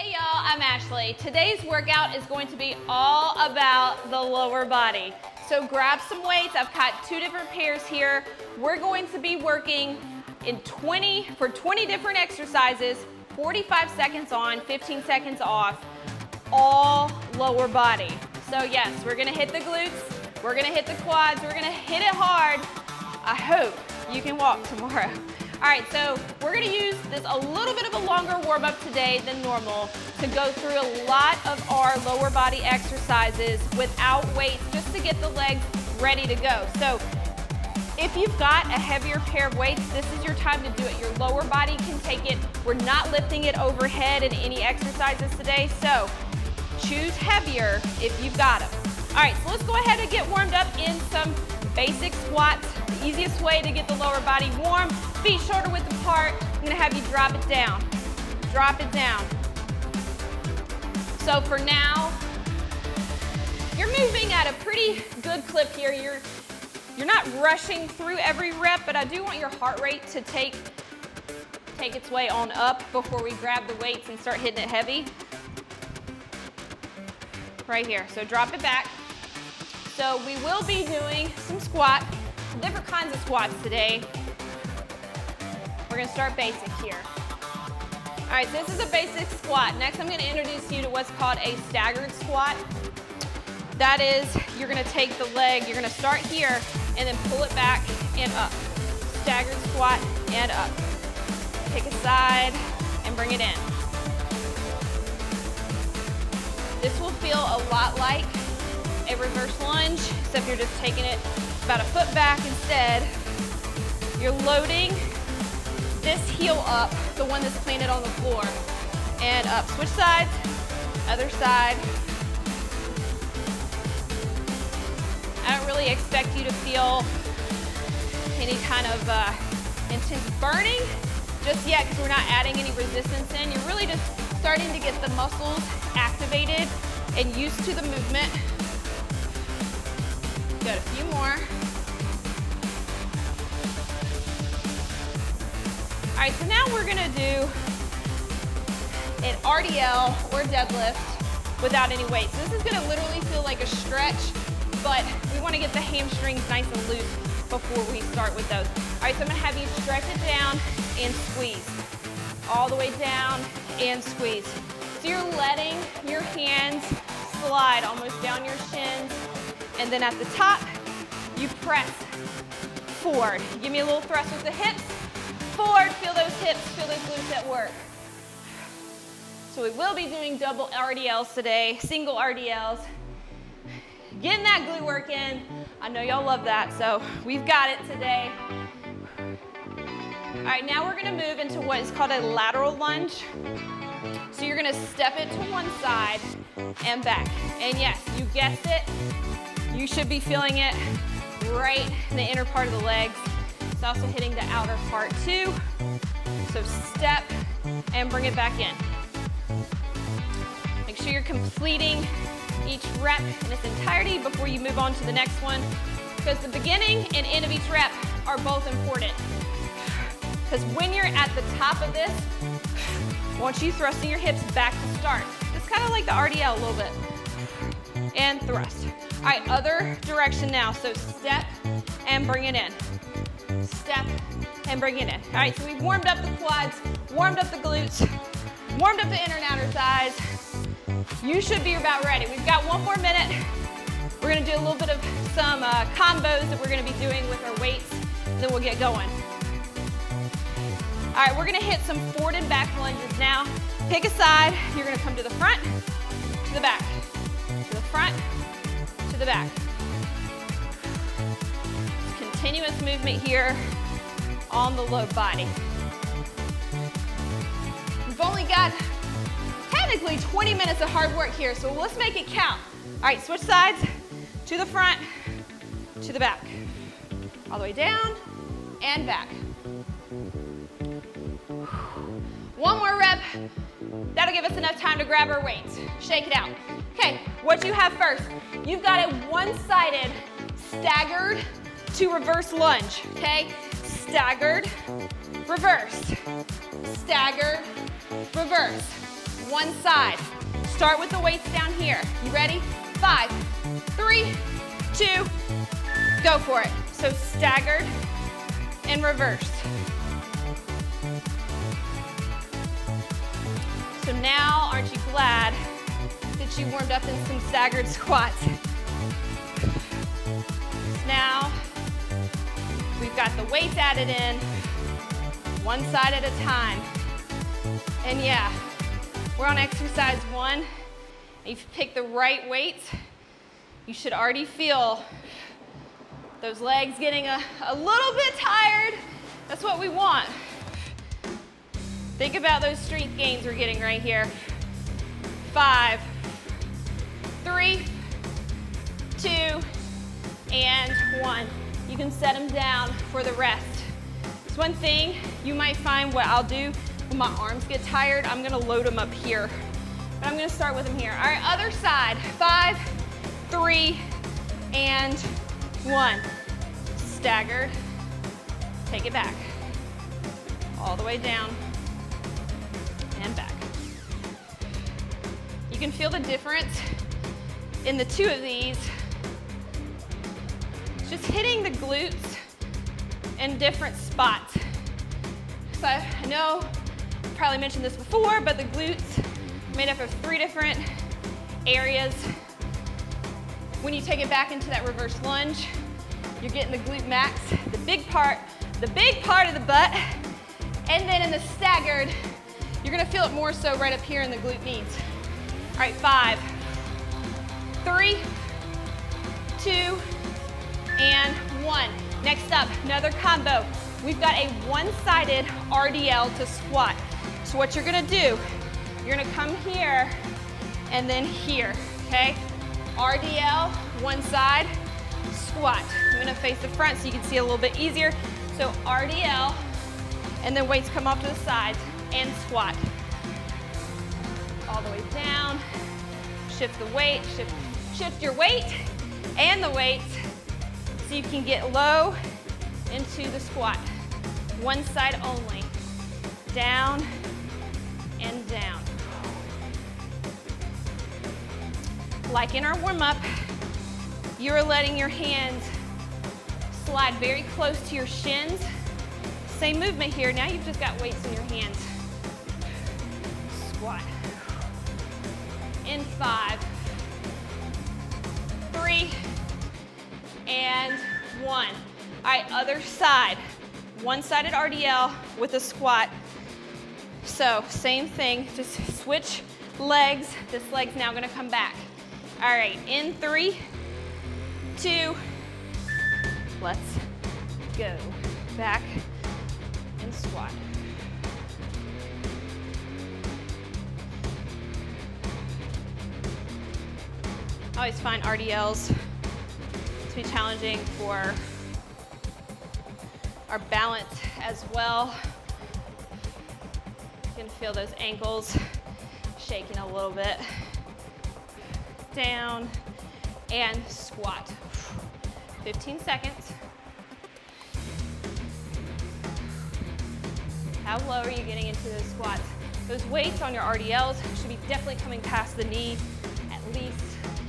Hey y'all, I'm Ashley. Today's workout is going to be all about the lower body. So grab some weights. I've got 2 different pairs here. We're going to be working for 20 different exercises, 45 seconds on, 15 seconds off, all lower body. So yes, we're gonna hit the glutes, we're gonna hit the quads, we're gonna hit it hard. I hope you can walk tomorrow. All right, so we're gonna use this a little bit of a longer warm up today than normal to go through a lot of our lower body exercises without weights, just to get the legs ready to go. So if you've got a heavier pair of weights, this is your time to do it. Your lower body can take it. We're not lifting it overhead in any exercises today, so choose heavier if you've got them. All right, so let's go ahead and get warmed up in some basic squats. The easiest way to get the lower body warm, feet shoulder width apart. I'm gonna have you drop it down. Drop it down. So for now, you're moving at a pretty good clip here. You're not rushing through every rep, but I do want your heart rate to take its way on up before we grab the weights and start hitting it heavy. Right here, so drop it back. So we will be doing some squats, different kinds of squats today. We're gonna start basic here. All right, so this is a basic squat. Next, I'm gonna introduce you to what's called a staggered squat. That is, you're gonna take the leg, you're gonna start here and then pull it back and up. Staggered squat and up. Pick a side and bring it in. This will feel a lot like a reverse lunge, except you're just taking it about a foot back instead. You're loading this heel up, the one that's planted on the floor, and up. Switch sides, other side. I don't really expect you to feel any kind of intense burning just yet, because we're not adding any resistance in. You're really just starting to get the muscles activated and used to the movement. Got a few more. All right, so now we're gonna do an RDL or deadlift without any weights. This is gonna literally feel like a stretch, but we wanna get the hamstrings nice and loose before we start with those. All right, so I'm gonna have you stretch it down and squeeze. All the way down and squeeze. So you're letting your hands slide almost down your shins, and then at the top, you press forward. Give me a little thrust with the hips. Forward, feel those hips, feel those glutes at work. So we will be doing double RDLs today, single RDLs. Getting that glute work in. I know y'all love that, so we've got it today. All right, now we're gonna move into what is called a lateral lunge. So you're gonna step it to one side and back. And yes, you guessed it, you should be feeling it right in the inner part of the legs. It's also hitting the outer part too. So step and bring it back in. Make sure you're completing each rep in its entirety before you move on to the next one, because the beginning and end of each rep are both important. Because when you're at the top of this, I want you thrusting your hips back to start. It's kind of like the RDL a little bit. And thrust. All right, other direction now. So step and bring it in. Step and bring it in. All right, so we've warmed up the quads, warmed up the glutes, warmed up the inner and outer thighs. You should be about ready. We've got 1 more minute. We're gonna do a little bit of some combos that we're gonna be doing with our weights, and then we'll get going. All right, we're gonna hit some forward and back lunges now. Pick a side. You're gonna come to the front, to the back, to the front, to the back. Continuous movement here on the low body. We've only got technically 20 minutes of hard work here, so let's make it count. All right, switch sides, to the front, to the back. All the way down and back. 1 more rep. That'll give us enough time to grab our weights. Shake it out. Okay, what you have first, you've got a one-sided staggered to reverse lunge, okay? Staggered, reversed, staggered, reverse, one side. Start with the weights down here. You ready? 5, 3, 2, go for it. So staggered and reversed. So now, aren't you glad that you warmed up in some staggered squats? Now, we've got the weights added in, one side at a time. And yeah, we're on exercise 1. If you've picked the right weights, you should already feel those legs getting a little bit tired. That's what we want. Think about those strength gains we're getting right here. 5, 3, 2, and 1. You can set them down for the rest. It's one thing you might find what I'll do when my arms get tired, I'm gonna load them up here. But I'm gonna start with them here. All right, other side. 5, 3, and 1. Staggered. Take it back. All the way down and back. You can feel the difference in the two of these. Just hitting the glutes in different spots. So I know I probably mentioned this before, but the glutes are made up of 3 different areas. When you take it back into that reverse lunge, you're getting the glute max, the big part of the butt. And then in the staggered, you're gonna feel it more so right up here in the glute meads. All right, 5, 3, 2, and 1. Next up, another combo. We've got a one-sided RDL to squat. So what you're gonna do, you're gonna come here and then here, okay? RDL, one side, squat. I'm gonna face the front so you can see a little bit easier. So RDL, and then weights come off to the sides, and squat. All the way down, shift the weight, shift your weight and the weights so you can get low into the squat. One side only, down and down. Like in our warm-up, you're letting your hands slide very close to your shins. Same movement here. Now you've just got weights in your hands. Squat. In 5, 3, and 1. All right, other side. One-sided RDL with a squat. So same thing, just switch legs. This leg's now gonna come back. All right, in 3, 2, let's go. Back and squat. I always find RDLs to be challenging for our balance as well. You can feel those ankles shaking a little bit. Down and squat. 15 seconds. How low are you getting into those squats? Those weights on your RDLs should be definitely coming past the knee, at least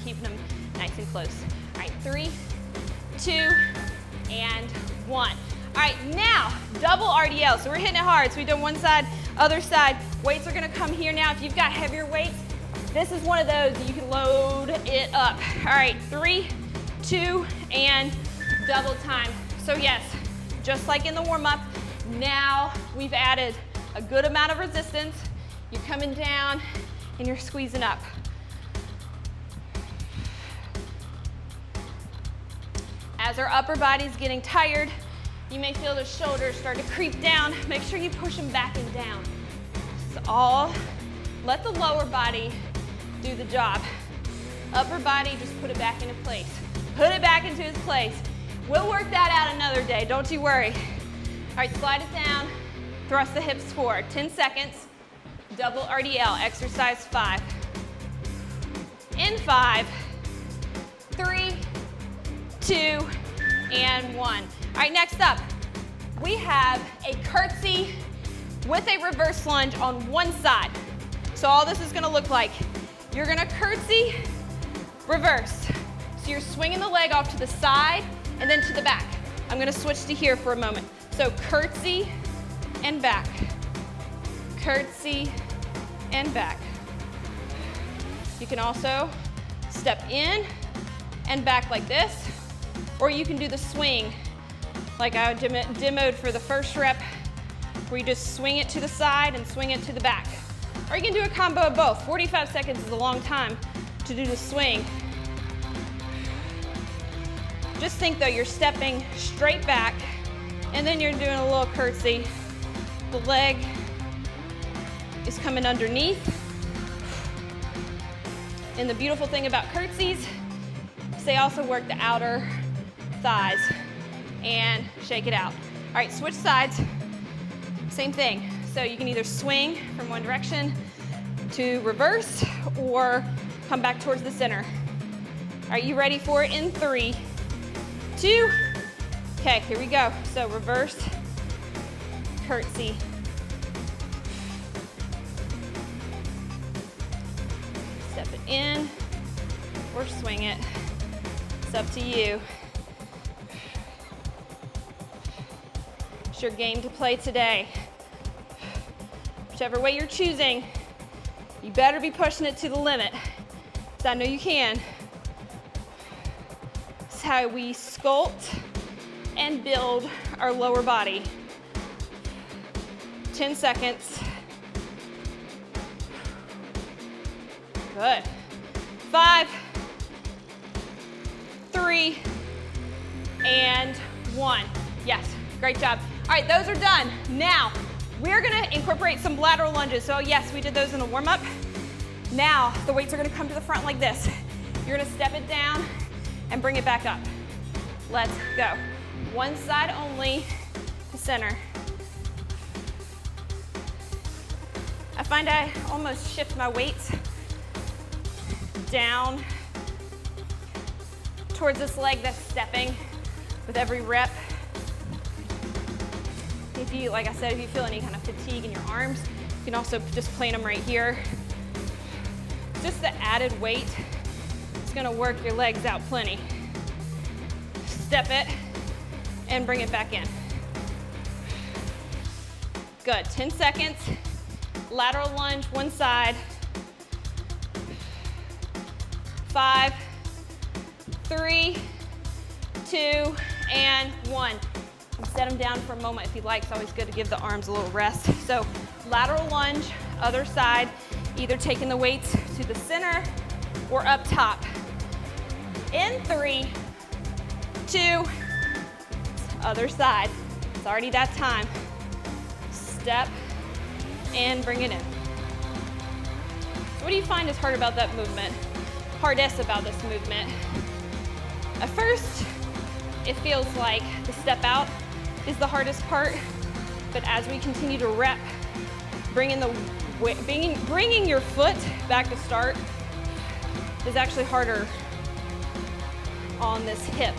keeping them nice and close. All right, 3, 2, and 1. All right, now double RDL. So we're hitting it hard. So we've done one side, other side. Weights are gonna come here now. If you've got heavier weights, this is one of those that you can load it up. All right, 3, 2, and double time. So yes, just like in the warm-up, now we've added a good amount of resistance. You're coming down and you're squeezing up. As our upper body's getting tired, you may feel the shoulders start to creep down. Make sure you push them back and down. It's all, let the lower body do the job. Upper body, just put it back into place. Put it back into its place. We'll work that out another day, don't you worry. All right, slide it down, thrust the hips forward. 10 seconds, double RDL, exercise 5. In 5, 3, 2, and 1. All right, next up, we have a curtsy with a reverse lunge on one side. So all this is gonna look like, you're gonna curtsy, reverse. So you're swinging the leg off to the side and then to the back. I'm gonna switch to here for a moment. So curtsy and back, curtsy and back. You can also step in and back like this, or you can do the swing like I demoed for the first rep, where you just swing it to the side and swing it to the back. Or you can do a combo of both. 45 seconds is a long time to do the swing. Just think though, you're stepping straight back and then you're doing a little curtsy. The leg is coming underneath. And the beautiful thing about curtsies is they also work the outer thighs. And shake it out. All right, switch sides. Same thing. So you can either swing from one direction to reverse or come back towards the center. All right, you ready for it in 3, 2. Okay, here we go. So reverse, curtsy. Step it in or swing it. It's up to you. It's your game to play today. Whichever way you're choosing, you better be pushing it to the limit, because I know you can. It's how we sculpt and build our lower body. 10 seconds. Good. 5, 3, and 1. Yes, great job. All right, those are done. Now, we're gonna incorporate some lateral lunges. So yes, we did those in the warm-up. Now, the weights are gonna come to the front like this. You're gonna step it down and bring it back up. Let's go. One side only, to center. I find I almost shift my weights down towards this leg that's stepping with every rep. If you, like I said, if you feel any kind of fatigue in your arms, you can also just plant them right here. Just the added weight is gonna work your legs out plenty. Step it and bring it back in. Good, 10 seconds. Lateral lunge, one side. 5, 3, 2, and 1. Set them down for a moment if you'd like. It's always good to give the arms a little rest. So lateral lunge, other side, either taking the weights to the center or up top. In 3, 2, other side. It's already that time. Step and bring it in. So what do you find is hard about that movement? Hardest about this movement? At first, it feels like the step out is the hardest part, but as we continue to rep, bringing your foot back to start is actually harder on this hip.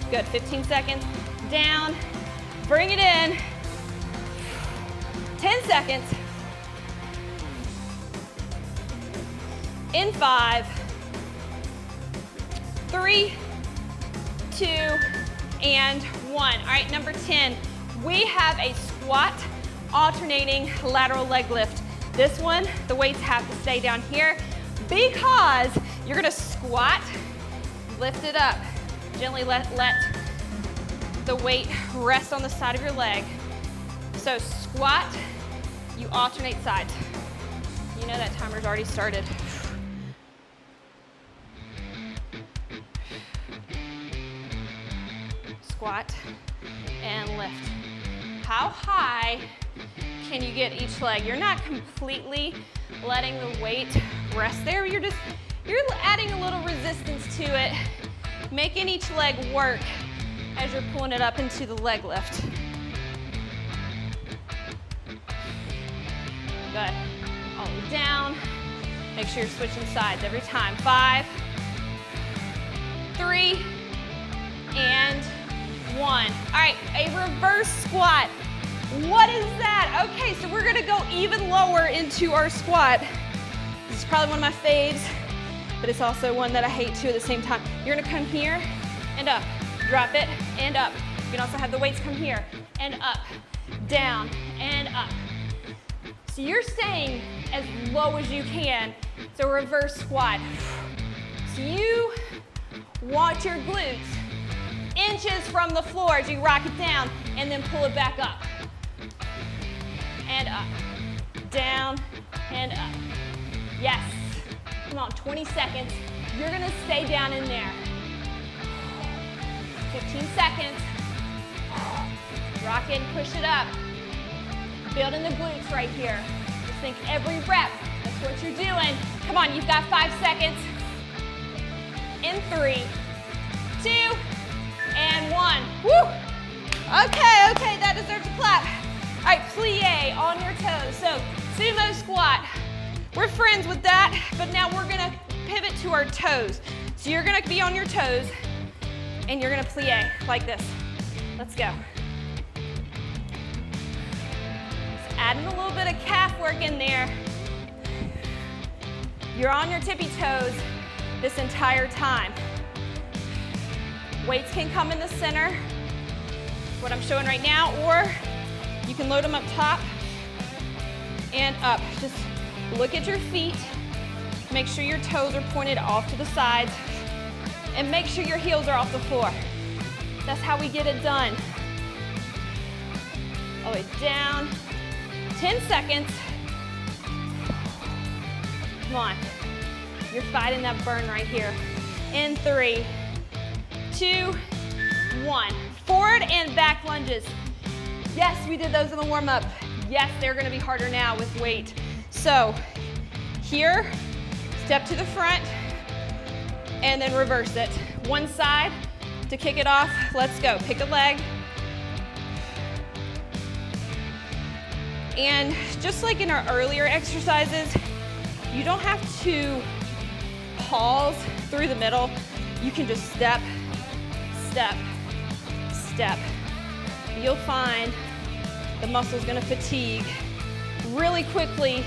Good, 15 seconds, down, bring it in, 10 seconds, in 5, 3, 2, and 1. All right, number 10, we have a squat alternating lateral leg lift. This one, the weights have to stay down here because you're gonna squat, lift it up. Gently let the weight rest on the side of your leg. So squat, you alternate sides. You know that timer's already started. Squat and lift. How high can you get each leg? You're not completely letting the weight rest there. You're adding a little resistance to it, making each leg work as you're pulling it up into the leg lift. Good. All the way down. Make sure you're switching sides every time. 5, 3, and 1. All right, a reverse squat. What is that? Okay, so we're gonna go even lower into our squat. This is probably one of my faves, but it's also one that I hate too at the same time. You're gonna come here and up, drop it and up. You can also have the weights come here and up, down and up. So you're staying as low as you can. It's a reverse squat. So you want your glutes inches from the floor as you rock it down and then pull it back up. And up, down and up. Yes. Come on, 20 seconds. You're gonna stay down in there. 15 seconds. Rock it and push it up. Building the glutes right here. Just think every rep, that's what you're doing. Come on, you've got 5 seconds. In 3, 2, and 1. Woo! Okay, that deserves a clap. All right, plie on your toes. So sumo squat. We're friends with that, but now we're gonna pivot to our toes. So you're gonna be on your toes, and you're gonna plie like this. Let's go. Just adding a little bit of calf work in there. You're on your tippy toes this entire time. Weights can come in the center, what I'm showing right now, or you can load them up top and up. Just look at your feet. Make sure your toes are pointed off to the sides, and make sure your heels are off the floor. That's how we get it done. All the way down. 10 seconds. Come on. You're fighting that burn right here. In 3, 2, 1. Forward and back lunges. Yes, we did those in the warm-up. Yes, they're gonna be harder now with weight. So here, step to the front, and then reverse it. One side to kick it off. Let's go. Pick a leg. And just like in our earlier exercises, you don't have to pause through the middle. You can just step, step, step. You'll find the muscle's gonna fatigue really quickly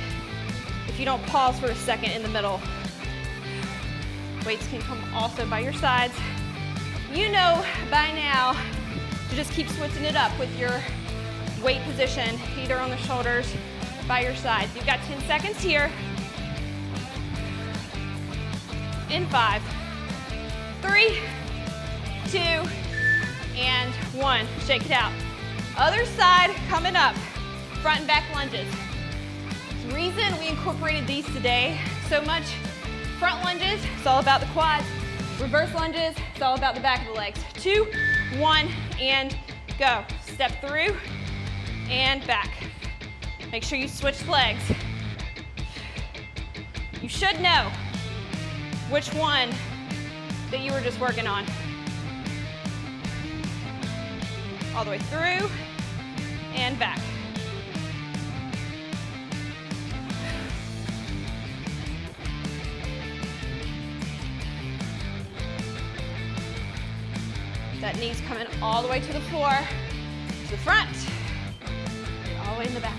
if you don't pause for a second in the middle. Weights can come also by your sides. You know by now to just keep switching it up with your weight position, either on the shoulders, by your sides. You've got 10 seconds here. In 5, 3, 2, and 1. Shake it out. Other side coming up. Front and back lunges. The reason we incorporated these today so much, front lunges, it's all about the quads. Reverse lunges, it's all about the back of the legs. 2, 1, and go. Step through and back. Make sure you switch legs. You should know which one that you were just working on. All the way through and back. That knee's coming all the way to the floor, to the front, and all the way in the back.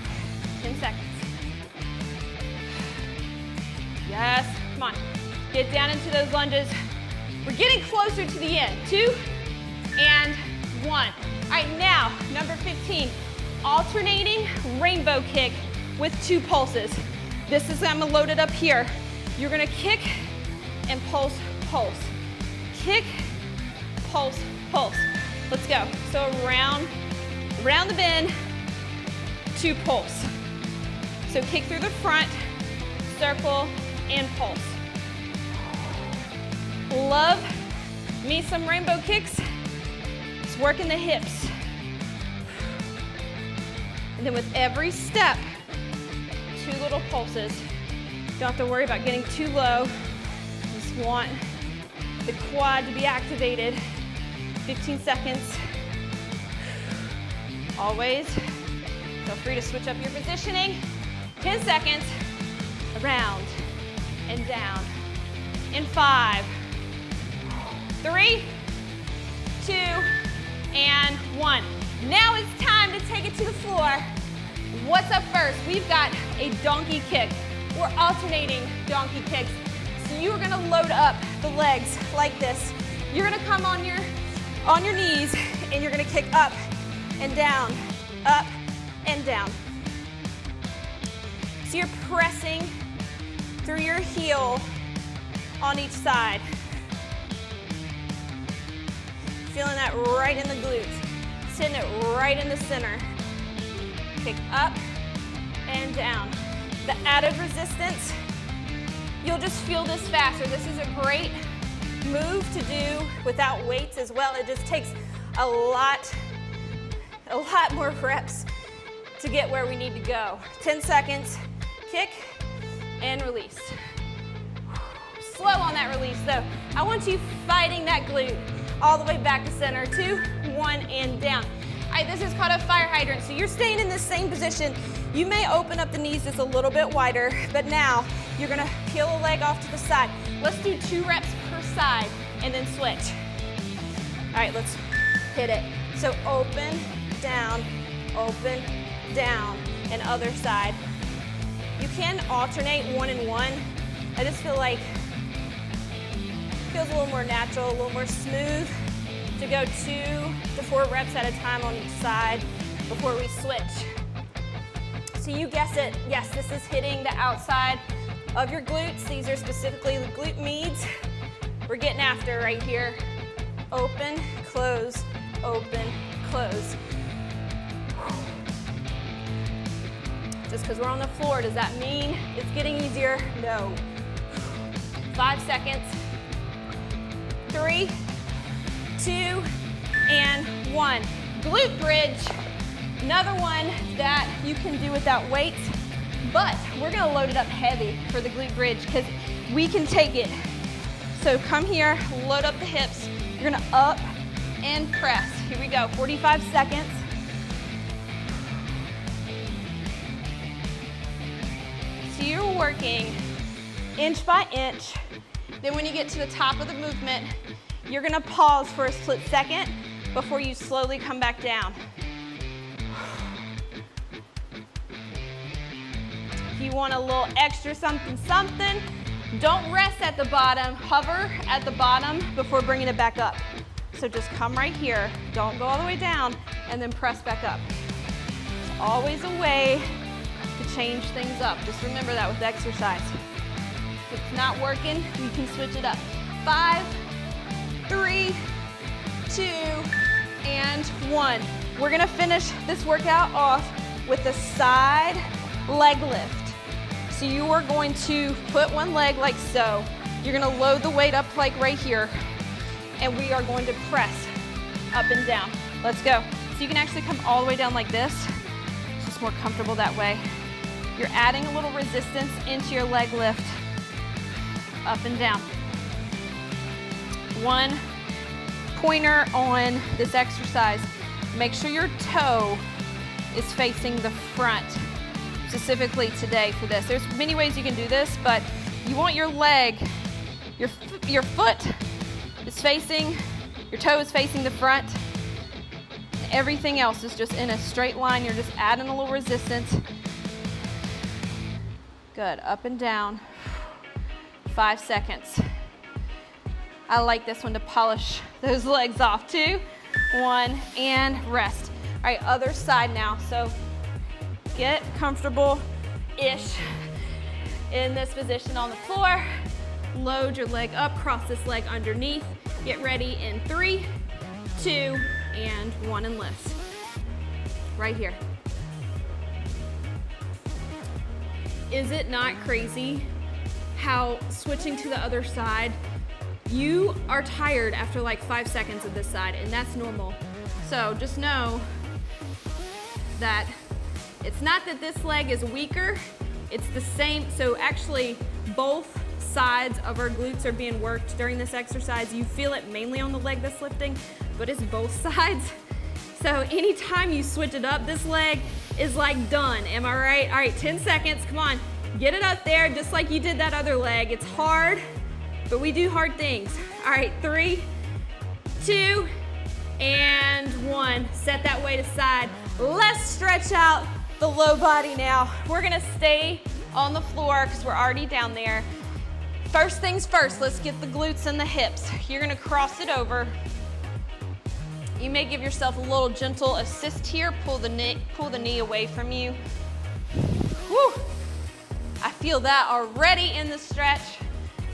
10 seconds. Yes, come on. Get down into those lunges. We're getting closer to the end. 2 and 1. All right, now, number 15, alternating rainbow kick with 2 pulses. This is, I'm gonna load it up here. You're gonna kick and pulse, pulse. Kick, pulse, pulse. Let's go. So around the bend, 2 pulse. So kick through the front, circle, and pulse. Love me some rainbow kicks. It's working the hips. And then with every step, 2 little pulses. Don't have to worry about getting too low. Just want the quad to be activated. 15 seconds. Always. Feel free to switch up your positioning. 10 seconds. Around and down. In 5, 3, 2, and 1. Now it's time to take it to the floor. What's up first? We've got a donkey kick. We're alternating donkey kicks. So you are gonna load up the legs like this. You're gonna come on your knees and you're gonna kick up and down, up and down. So you're pressing through your heel on each side. Feeling that right in the glutes. Sitting it right in the center. Kick up and down. The added resistance, you'll just feel this faster. This is a great move to do without weights as well. It just takes a lot more reps to get where we need to go. 10 seconds, kick and release. Slow on that release though. I want you fighting that glute all the way back to center. 2, 1, and down. All right, this is called a fire hydrant. So you're staying in this same position. You may open up the knees just a little bit wider, but now you're gonna peel a leg off to the side. Let's do 2 reps per side and then switch. All right, let's hit it. So open, down, and other side. You can alternate 1 and 1. I just feel like it feels a little more natural, a little more smooth to go 2 to 4 reps at a time on each side before we switch. So you guess it, yes, this is hitting the outside of your glutes. These are specifically the glute meads. We're getting after right here. Open, close, open, close. Just because we're on the floor, does that mean it's getting easier? No. 5 seconds. 3, 2, and 1. Glute bridge. Another one that you can do without weights, but we're gonna load it up heavy for the glute bridge because we can take it. So come here, load up the hips. You're gonna up and press. Here we go, 45 seconds. So you're working inch by inch. Then when you get to the top of the movement, you're gonna pause for a split second before you slowly come back down. If you want a little extra something, don't rest at the bottom, hover at the bottom before bringing it back up. So just come right here, don't go all the way down, and then press back up. There's always a way to change things up. Just remember that with exercise. If it's not working, you can switch it up. 5, 3, 2, and 1. We're gonna finish this workout off with a side leg lift. So you are going to put one leg like so. You're gonna load the weight up like right here, and we are going to press up and down. Let's go. So you can actually come all the way down like this. It's just more comfortable that way. You're adding a little resistance into your leg lift. Up and down. One pointer on this exercise. Make sure your toe is facing the front, specifically today for this. There's many ways you can do this, but you want your leg, your foot is facing, your toe is facing the front. Everything else is just in a straight line. You're just adding a little resistance. Good, up and down. 5 seconds. I like this one to polish those legs off. 2, 1, and rest. All right, other side now. So get comfortable-ish in this position on the floor. Load your leg up, cross this leg underneath. Get ready in 3, 2, and 1, and lift. Right here. Is it not crazy how switching to the other side, you are tired after like 5 seconds of this side, and that's normal. So just know that it's not that this leg is weaker, it's the same. So actually both sides of our glutes are being worked during this exercise. You feel it mainly on the leg that's lifting, but it's both sides. So anytime you switch it up, this leg is like done, am I right? All right, 10 seconds, come on. Get it up there just like you did that other leg. It's hard, but we do hard things. All right, 3, 2, and 1. Set that weight aside. Let's stretch out the low body now. We're gonna stay on the floor because we're already down there. First things first, let's get the glutes and the hips. You're gonna cross it over. You may give yourself a little gentle assist here. Pull the knee away from you. Whew. I feel that already in the stretch.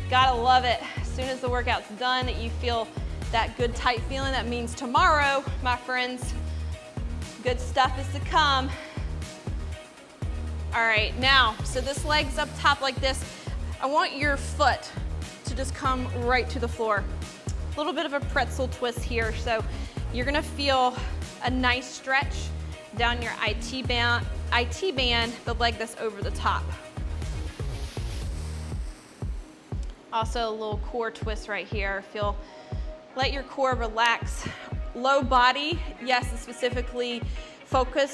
Gotta love it. As soon as the workout's done, you feel that good tight feeling. That means tomorrow, my friends, good stuff is to come. All right, now, so this leg's up top like this. I want your foot to just come right to the floor. A little bit of a pretzel twist here. So you're gonna feel a nice stretch down your IT band, the leg that's over the top. Also a little core twist right here. Let your core relax. Low body, yes, specifically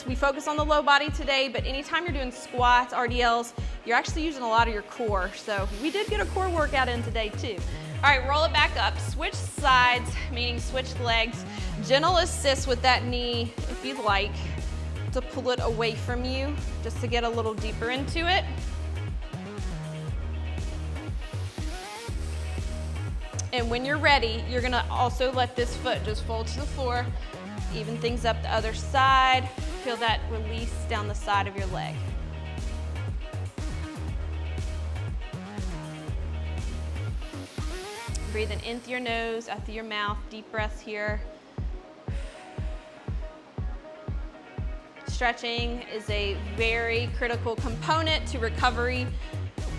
we focus on the low body today, but anytime you're doing squats, RDLs, you're actually using a lot of your core. So we did get a core workout in today too. All right, roll it back up. Switch sides, meaning switch legs. Gentle assist with that knee, if you'd like, to pull it away from you, just to get a little deeper into it. And when you're ready, you're gonna also let this foot just fold to the floor. Even things up the other side. Feel that release down the side of your leg. Breathing in through your nose, out through your mouth. Deep breaths here. Stretching is a very critical component to recovery.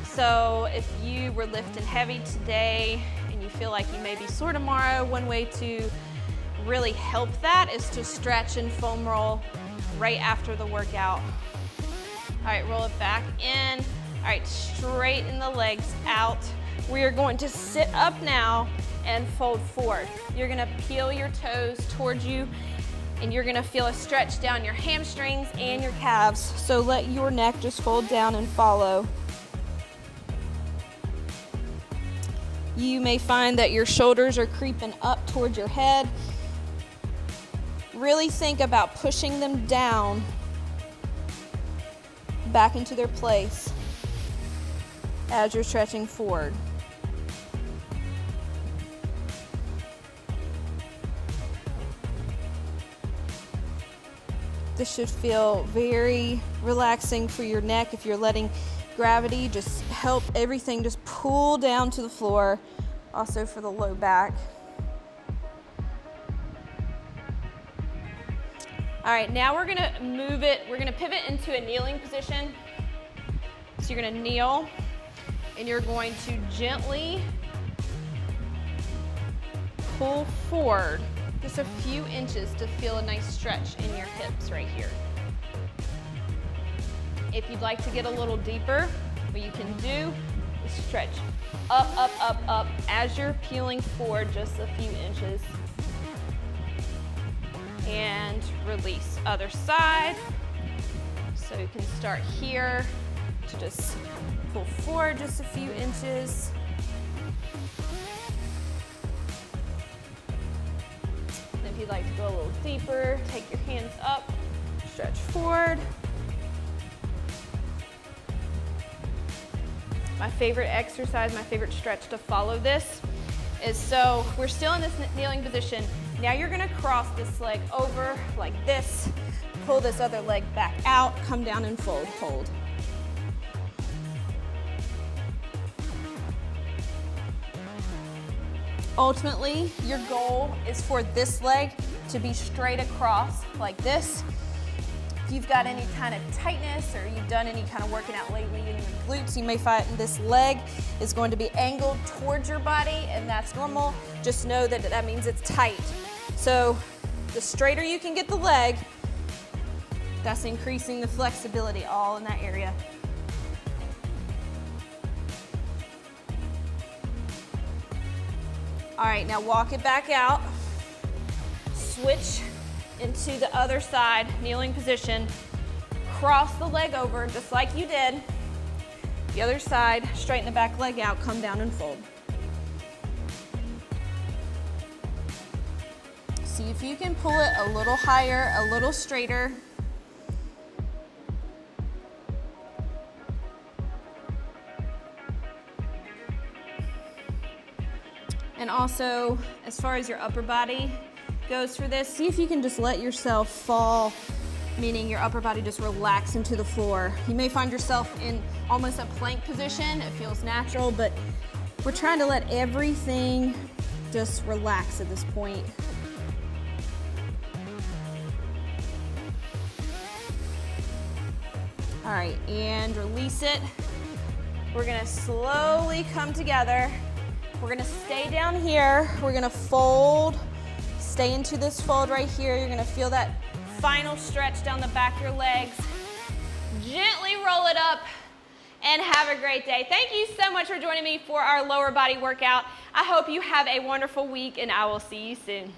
So if you were lifting heavy today and you feel like you may be sore tomorrow, one way to really help that is to stretch and foam roll right after the workout. All right, roll it back in. All right, straighten the legs out. We are going to sit up now and fold forward. You're gonna peel your toes towards you and you're gonna feel a stretch down your hamstrings and your calves. So let your neck just fold down and follow. You may find that your shoulders are creeping up towards your head. Really think about pushing them down back into their place as you're stretching forward. This should feel very relaxing for your neck. If you're letting gravity just help everything just pull down to the floor, also for the low back. All right, now we're gonna move it, we're gonna pivot into a kneeling position. So you're gonna kneel and you're going to gently pull forward just a few inches to feel a nice stretch in your hips right here. If you'd like to get a little deeper, what you can do is stretch up, up, up, up as you're peeling forward just a few inches. And release, other side. So you can start here to just pull forward just a few inches. And if you'd like to go a little deeper, take your hands up, stretch forward. My favorite exercise, my favorite stretch to follow this is, so we're still in this kneeling position. Now you're gonna cross this leg over like this, pull this other leg back out, come down and fold, hold. Ultimately, your goal is for this leg to be straight across like this. If you've got any kind of tightness or you've done any kind of working out lately in your glutes, you may find this leg is going to be angled towards your body, and that's normal. Just know that that means it's tight. So the straighter you can get the leg, that's increasing the flexibility all in that area. All right, now walk it back out. Switch into the other side, kneeling position. Cross the leg over just like you did. The other side, straighten the back leg out, come down and fold. See if you can pull it a little higher, a little straighter. And also, as far as your upper body goes for this, see if you can just let yourself fall, meaning your upper body just relax into the floor. You may find yourself in almost a plank position. It feels natural, but we're trying to let everything just relax at this point. All right, and release it. We're gonna slowly come together. We're gonna stay down here. We're gonna fold, stay into this fold right here. You're gonna feel that final stretch down the back of your legs. Gently roll it up and have a great day. Thank you so much for joining me for our lower body workout. I hope you have a wonderful week and I will see you soon.